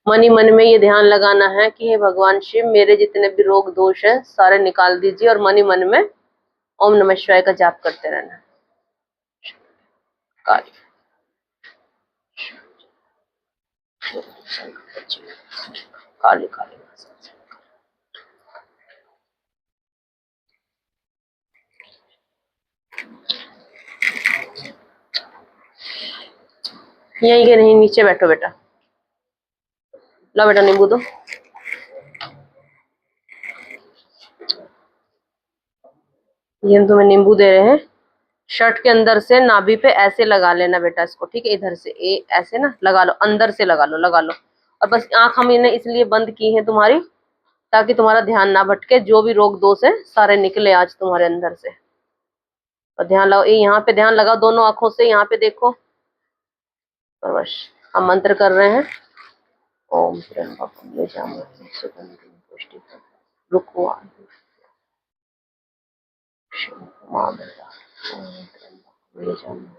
मन ही मन में ये ध्यान लगाना है कि हे भगवान शिव, मेरे जितने भी रोग दोष है सारे निकाल दीजिए, और मन ही मन में ओम नमः शिवाय का जाप करते रहना। काली काली काली यहीं के नहीं, नीचे बैठो बेटा। लो बेटा नींबू दो। ये हम तुम्हें नींबू दे रहे हैं। शर्ट के अंदर से नाभि पे ऐसे लगा लेना बेटा इसको, ठीक है? इधर से ऐसे ना लगा लो, अंदर से लगा लो, लगा लो। और बस आंख हम इन्हें इसलिए बंद की है तुम्हारी, ताकि तुम्हारा ध्यान ना भटके, जो भी रोग दोष है सारे निकले आज तुम्हारे अंदर से। और ध्यान लगाओ, यहाँ पे ध्यान लगाओ, दोनों आंखों से यहाँ पे देखो। और बस हम मंत्र कर रहे हैं। ओम त्र्यंबकम यजामहे सुगंधिं पुष्टिवर्धनम् रुक्मांगं शमयति। ओम त्र्यंबकम यजामहे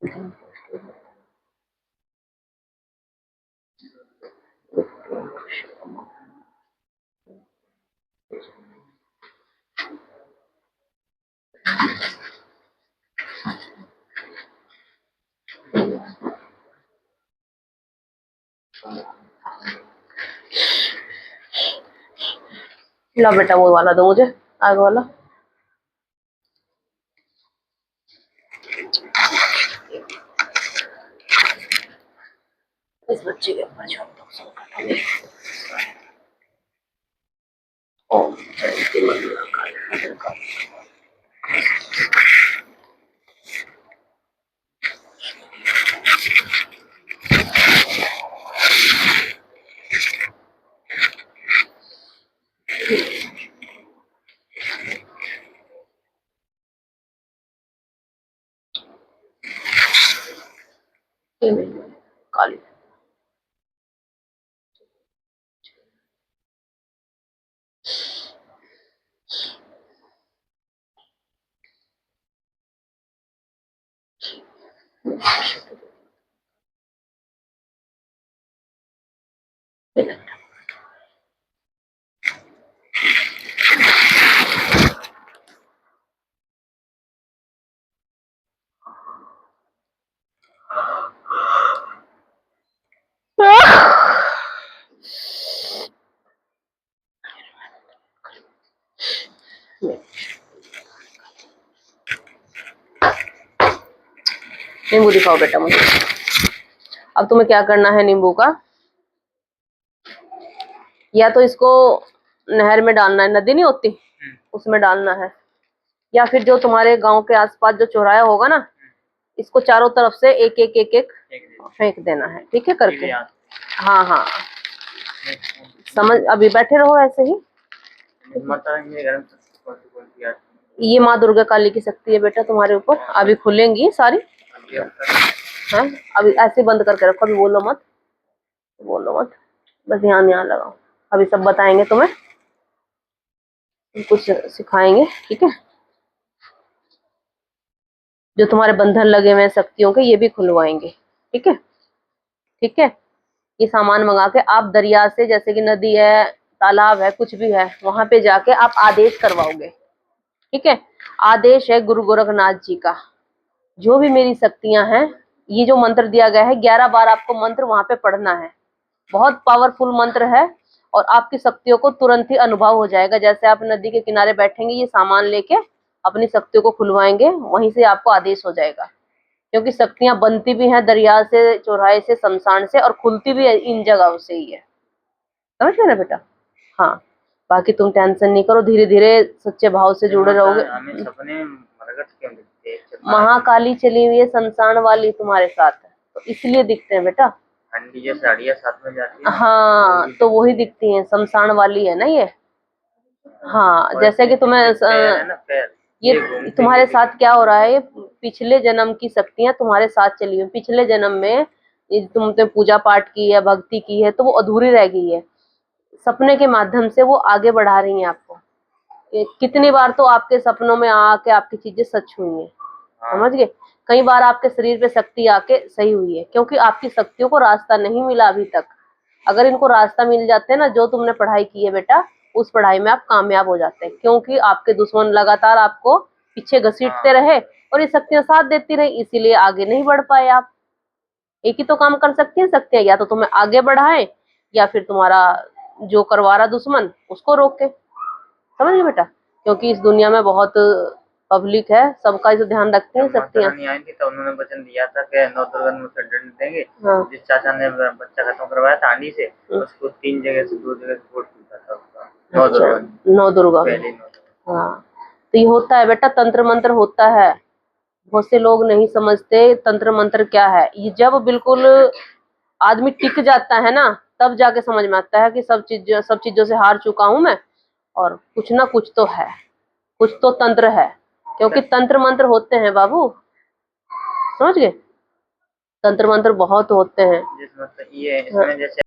सुगंधिं पुष्टिवर्धनम् रुक्मांगं ला बेटा वो वाला दो मुझे, आगे वाला। इस बच्चे के ऊपर छोड़ दो संकट। ओम जयंती मंगला काली काली। काली नींबू दिखाओ बेटा मुझे। अब तुम्हें क्या करना है नींबू का, या तो इसको नहर में डालना है, नदी नहीं होती उसमें डालना है, या फिर जो तुम्हारे गांव के आसपास जो चौराहा होगा ना, इसको चारों तरफ से एक एक एक एक फेंक देना है, ठीक है करके। हाँ हाँ समझ, अभी बैठे रहो ऐसे ही। ये माँ दुर्गा काली की शक्ति है बेटा तुम्हारे ऊपर, अभी खुलेंगी सारी है। अभी ऐसे बंद करके रखो, अभी बोलो मत, बोलो मत, बस ध्यान यहाँ लगाओ। अभी सब बताएंगे तुम्हें, कुछ सिखाएंगे, ठीक है? जो तुम्हारे बंधन लगे हुए हैं शक्तियों के, ये भी खुलवाएंगे, ठीक है? ठीक है, ये सामान मंगा के आप दरिया से, जैसे कि नदी है, तालाब है, कुछ भी है, वहां पे जाके आप आदेश करवाओगे, ठीक है? आदेश है गुरु गोरखनाथ जी का, जो भी मेरी शक्तियां हैं, ये जो मंत्र दिया गया है 11 बार आपको मंत्र वहां पे पढ़ना है। बहुत पावरफुल मंत्र है, और आपकी शक्तियों को तुरंत ही अनुभव हो जाएगा। जैसे आप नदी के किनारे बैठेंगे, ये सामान लेके अपनी शक्तियों को खुलवाएंगे, वहीं से आपको आदेश हो जाएगा। क्योंकि शक्तियां बनती भी हैं दरिया से, चौराहे से, शमशान से, और खुलती भी इन जगहों से ही है। समझ गए ना बेटा? हाँ, बाकी तुम टेंशन नहीं करो, धीरे धीरे सच्चे भाव से जुड़े रहोगे। महाकाली चली हुई है शमशान वाली तुम्हारे साथ, तो इसलिए दिखते हैं बेटा। साड़ियाँ साथ में जाती है। हाँ, तो वही दिखती हैं, शमशान वाली है ना ये। हाँ, जैसे कि तुम्हें ये तुम्हारे साथ क्या हो रहा है, ये पिछले जन्म की शक्तियां तुम्हारे साथ चली हुई। पिछले जन्म में तुमने पूजा पाठ की है, भक्ति की है, तो वो अधूरी रह गई है। सपने के माध्यम से वो आगे बढ़ा रही हैं आपको। कितनी बार तो आपके सपनों में आके आपकी चीजें सच हुई हैं, समझ गए। कई बार आपके शरीर पे शक्ति आके सही हुई है, क्योंकि आपकी शक्तियों को रास्ता नहीं मिला अभी तक। अगर इनको रास्ता मिल जाते ना, जो तुमने पढ़ाई की है बेटा, उस पढ़ाई में आप कामयाब हो जाते हैं, क्योंकि आपके दुश्मन लगातार आपको पीछे घसीटते रहे और ये शक्तियां साथ देती रही, इसीलिए आगे नहीं बढ़ पाए आप। एक ही तो काम कर सकती हैं शक्तियां, या तो तुम्हें आगे बढ़ाएं या फिर तुम्हारा जो करवा रहा दुश्मन उसको रोके। समझ गए बेटा, क्योंकि इस दुनिया में बहुत पब्लिक है, सबका इसे ध्यान रखती हैं शक्तियां। नहीं आई थी तो उन्होंने वचन दिया था कि नौ दुर्गा मुझसे दंड देंगे। हाँ। जिस चाचा ने बच्चा खत्म करवाया था आंधी से, उसको 3 जगह से 2 जगह से वोट मिलता था उसका। नौ दुर्गा नौ दुर्गा में। पहले नौ दुर्गा। हाँ, तो ये होता है बेटा, तंत्र मंत्र होता है। बहुत से लोग नहीं समझते तंत्र मंत्र क्या है। ये जब बिल्कुल आदमी टिक जाता है ना, तब जाके समझ में आता है कि सब चीजों से हार चुका हूं मैं, और कुछ ना कुछ तो है, कुछ तो तंत्र है। क्योंकि तंत्र मंत्र होते हैं बाबू, समझ गए, तंत्र मंत्र बहुत होते हैं। जिसमें ये इसमें जैसे